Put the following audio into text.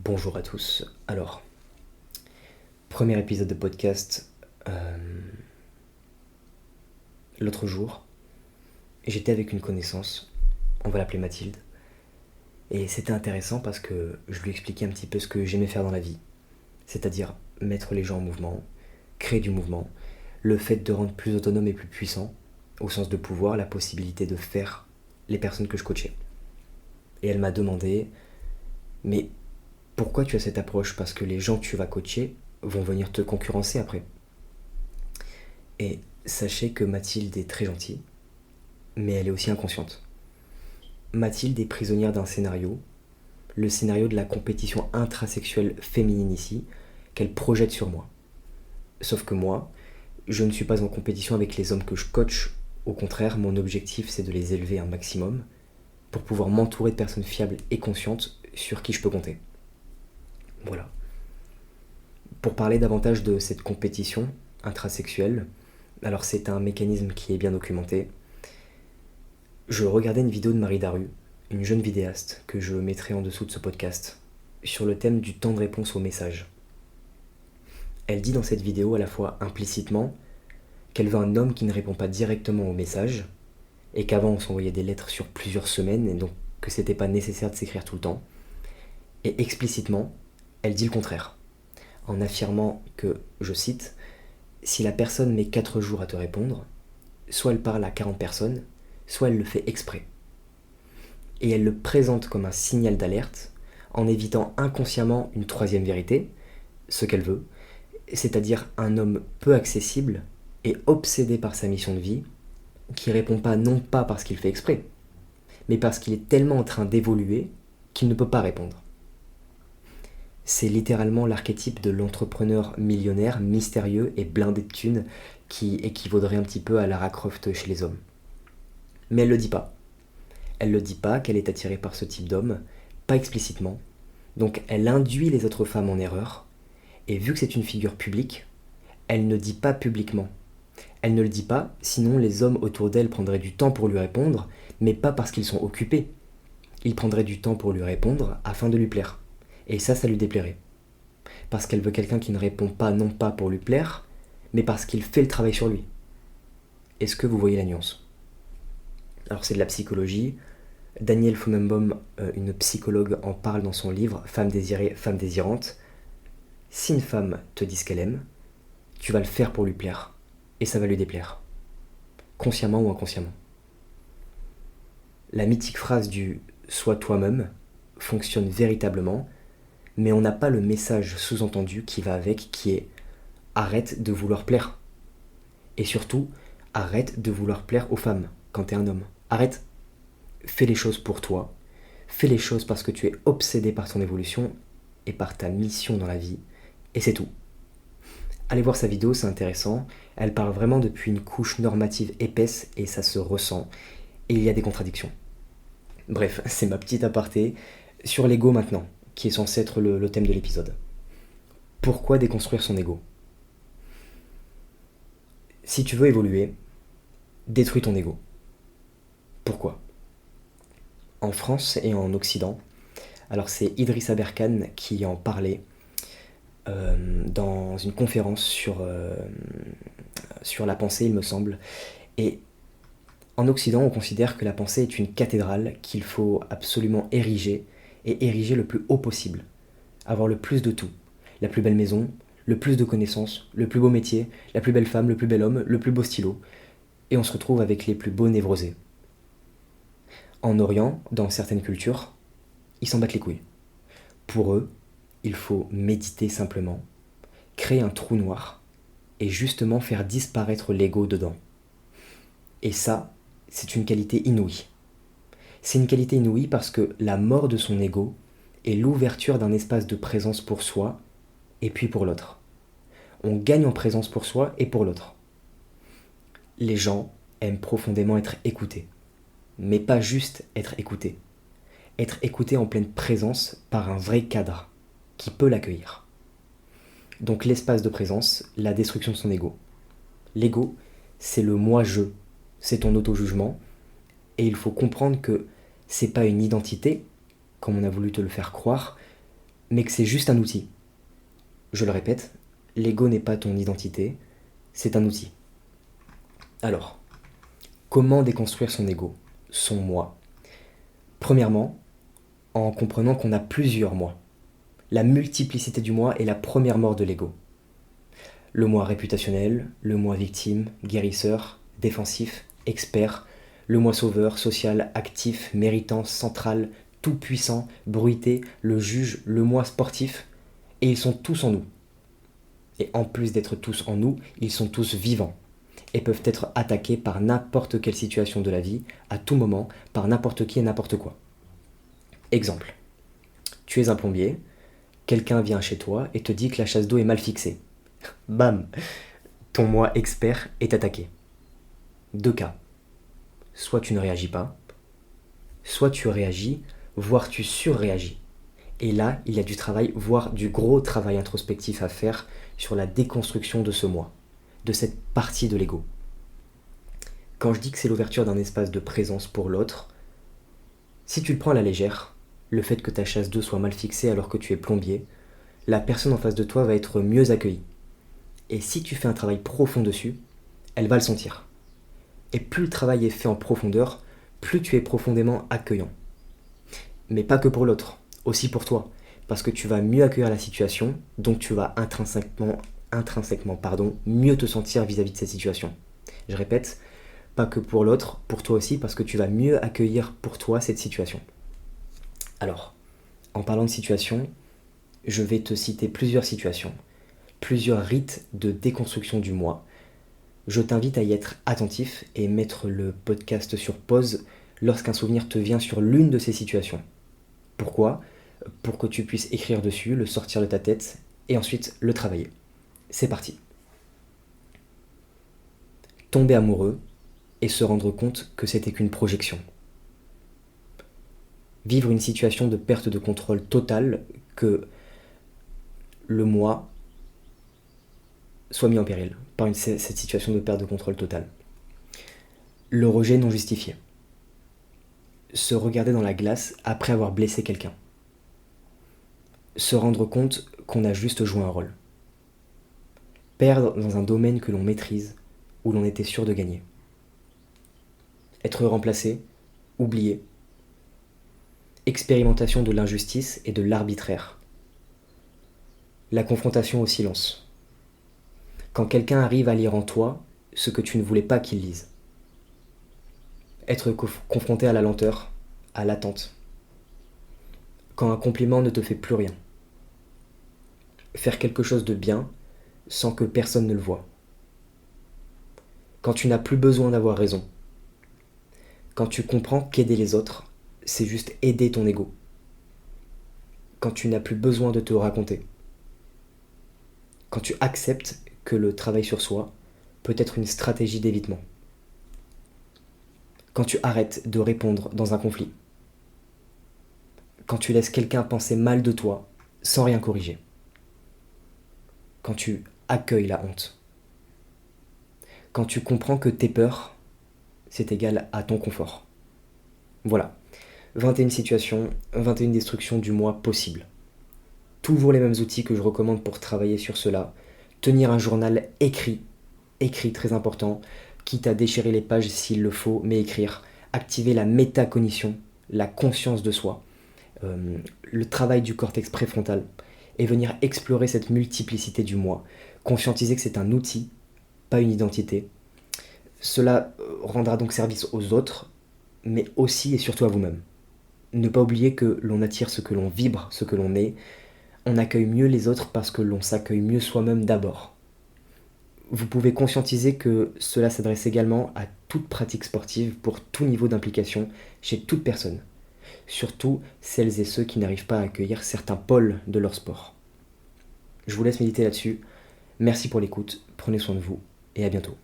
Bonjour à tous. Alors, premier épisode de podcast. L'autre jour, j'étais avec une connaissance, on va l'appeler Mathilde, et c'était intéressant parce que je lui expliquais un petit peu ce que j'aimais faire dans la vie, c'est-à-dire mettre les gens en mouvement, créer du mouvement, le fait de rendre plus autonome et plus puissant, au sens de pouvoir, la possibilité de faire les personnes que je coachais. Et elle m'a demandé, mais pourquoi tu as cette approche? Parce que les gens que tu vas coacher vont venir te concurrencer après. Et sachez que Mathilde est très gentille, mais elle est aussi inconsciente. Mathilde est prisonnière d'un scénario, le scénario de la compétition intrasexuelle féminine ici, qu'elle projette sur moi. Sauf que moi, je ne suis pas en compétition avec les hommes que je coach, au contraire, mon objectif c'est de les élever un maximum pour pouvoir m'entourer de personnes fiables et conscientes sur qui je peux compter. Voilà. Pour parler davantage de cette compétition intrasexuelle, alors c'est un mécanisme qui est bien documenté. Je regardais une vidéo de Marie Daru, une jeune vidéaste que je mettrai en dessous de ce podcast, sur le thème du temps de réponse aux messages. Elle dit dans cette vidéo à la fois implicitement qu'elle veut un homme qui ne répond pas directement aux messages, et qu'avant on s'envoyait des lettres sur plusieurs semaines, et donc que c'était pas nécessaire de s'écrire tout le temps. Et explicitement, elle dit le contraire, en affirmant que, je cite, « Si la personne met 4 jours à te répondre, soit elle parle à 40 personnes, soit elle le fait exprès. » Et elle le présente comme un signal d'alerte, en évitant inconsciemment une troisième vérité, ce qu'elle veut, c'est-à-dire un homme peu accessible et obsédé par sa mission de vie, qui répond pas non pas parce qu'il fait exprès, mais parce qu'il est tellement en train d'évoluer qu'il ne peut pas répondre. C'est littéralement l'archétype de l'entrepreneur millionnaire, mystérieux et blindé de thunes qui équivaudrait un petit peu à Lara Croft chez les hommes. Mais elle le dit pas. Elle ne dit pas qu'elle est attirée par ce type d'homme, pas explicitement, donc elle induit les autres femmes en erreur, et vu que c'est une figure publique, elle ne dit pas publiquement. Elle ne le dit pas, sinon les hommes autour d'elle prendraient du temps pour lui répondre, mais pas parce qu'ils sont occupés. Ils prendraient du temps pour lui répondre afin de lui plaire. Et ça lui déplairait. Parce qu'elle veut quelqu'un qui ne répond pas non pas pour lui plaire, mais parce qu'il fait le travail sur lui. Est-ce que vous voyez la nuance? Alors c'est de la psychologie. Danielle Funenbaum, une psychologue, en parle dans son livre « Femme désirée, femme désirante ». Si une femme te dit ce qu'elle aime, tu vas le faire pour lui plaire, et ça va lui déplaire, consciemment ou inconsciemment. La mythique phrase du « sois toi-même » fonctionne véritablement, mais on n'a pas le message sous-entendu qui va avec, qui est « arrête de vouloir plaire ». Et surtout, arrête de vouloir plaire aux femmes quand t'es un homme. Arrête. Fais les choses pour toi. Fais les choses parce que tu es obsédé par ton évolution et par ta mission dans la vie. Et c'est tout. Allez voir sa vidéo, c'est intéressant. Elle parle vraiment depuis une couche normative épaisse et ça se ressent. Et il y a des contradictions. Bref, c'est ma petite aparté. Sur l'ego maintenant, qui est censé être le thème de l'épisode. Pourquoi déconstruire son ego? Si tu veux évoluer, détruis ton ego. Pourquoi? En France et en Occident, alors c'est Idriss Aberkan qui en parlait dans une conférence sur la pensée, il me semble. Et en Occident, on considère que la pensée est une cathédrale qu'il faut absolument ériger, et ériger le plus haut possible. Avoir le plus de tout. La plus belle maison, le plus de connaissances, le plus beau métier, la plus belle femme, le plus bel homme, le plus beau stylo. Et on se retrouve avec les plus beaux névrosés. En Orient, dans certaines cultures, ils s'en battent les couilles. Pour eux, il faut méditer simplement, créer un trou noir, et justement faire disparaître l'ego dedans. Et ça, c'est une qualité inouïe. C'est une qualité inouïe parce que la mort de son ego est l'ouverture d'un espace de présence pour soi et puis pour l'autre. On gagne en présence pour soi et pour l'autre. Les gens aiment profondément être écoutés, mais pas juste être écoutés. Être écouté en pleine présence par un vrai cadre qui peut l'accueillir. Donc l'espace de présence, la destruction de son ego. L'ego, c'est le moi-je, c'est ton auto-jugement, et il faut comprendre que c'est pas une identité, comme on a voulu te le faire croire, mais que c'est juste un outil. Je le répète, l'ego n'est pas ton identité, c'est un outil. Alors, comment déconstruire son ego, son moi? Premièrement, en comprenant qu'on a plusieurs moi. La multiplicité du moi est la première mort de l'ego. Le moi réputationnel, le moi victime, guérisseur, défensif, expert, le moi sauveur, social, actif, méritant, central, tout-puissant, bruité, le juge, le moi sportif, et ils sont tous en nous. Et en plus d'être tous en nous, ils sont tous vivants et peuvent être attaqués par n'importe quelle situation de la vie, à tout moment, par n'importe qui et n'importe quoi. Exemple. Tu es un plombier, quelqu'un vient chez toi et te dit que la chasse d'eau est mal fixée. Bam! Ton moi expert est attaqué. Deux cas. Soit tu ne réagis pas, soit tu réagis, voire tu surréagis. Et là, il y a du travail, voire du gros travail introspectif à faire sur la déconstruction de ce moi, de cette partie de l'ego. Quand je dis que c'est l'ouverture d'un espace de présence pour l'autre, si tu le prends à la légère, le fait que ta chasse d'eau soit mal fixée alors que tu es plombier, la personne en face de toi va être mieux accueillie. Et si tu fais un travail profond dessus, elle va le sentir. Et plus le travail est fait en profondeur, plus tu es profondément accueillant. Mais pas que pour l'autre, aussi pour toi. Parce que tu vas mieux accueillir la situation, donc tu vas intrinsèquement, mieux te sentir vis-à-vis de cette situation. Je répète, pas que pour l'autre, pour toi aussi, parce que tu vas mieux accueillir pour toi cette situation. Alors, en parlant de situation, je vais te citer plusieurs situations, plusieurs rites de déconstruction du moi. Je t'invite à y être attentif et mettre le podcast sur pause lorsqu'un souvenir te vient sur l'une de ces situations. Pourquoi ? Pour que tu puisses écrire dessus, le sortir de ta tête et ensuite le travailler. C'est parti. Tomber amoureux et se rendre compte que c'était qu'une projection. Vivre une situation de perte de contrôle totale, que le moi soit mis en péril par cette situation de perte de contrôle totale. Le rejet non justifié. Se regarder dans la glace après avoir blessé quelqu'un. Se rendre compte qu'on a juste joué un rôle. Perdre dans un domaine que l'on maîtrise, où l'on était sûr de gagner. Être remplacé, oublié. Expérimentation de l'injustice et de l'arbitraire. La confrontation au silence. Quand quelqu'un arrive à lire en toi ce que tu ne voulais pas qu'il lise. Être confronté à la lenteur, à l'attente. Quand un compliment ne te fait plus rien. Faire quelque chose de bien sans que personne ne le voie. Quand tu n'as plus besoin d'avoir raison. Quand tu comprends qu'aider les autres, c'est juste aider ton ego. Quand tu n'as plus besoin de te raconter. Quand tu acceptes que le travail sur soi peut être une stratégie d'évitement. Quand tu arrêtes de répondre dans un conflit. Quand tu laisses quelqu'un penser mal de toi sans rien corriger. Quand tu accueilles la honte. Quand tu comprends que tes peurs, c'est égal à ton confort. Voilà, 21 situations, 21 destructions du moi possibles. Toujours les mêmes outils que je recommande pour travailler sur cela. Tenir un journal écrit, très important, quitte à déchirer les pages s'il le faut, mais écrire. Activer la métacognition, la conscience de soi, le travail du cortex préfrontal, et venir explorer cette multiplicité du moi. Conscientiser que c'est un outil, pas une identité. Cela rendra donc service aux autres, mais aussi et surtout à vous-même. Ne pas oublier que l'on attire ce que l'on vibre, ce que l'on est. On accueille mieux les autres parce que l'on s'accueille mieux soi-même d'abord. Vous pouvez conscientiser que cela s'adresse également à toute pratique sportive pour tout niveau d'implication chez toute personne. Surtout celles et ceux qui n'arrivent pas à accueillir certains pôles de leur sport. Je vous laisse méditer là-dessus. Merci pour l'écoute, prenez soin de vous et à bientôt.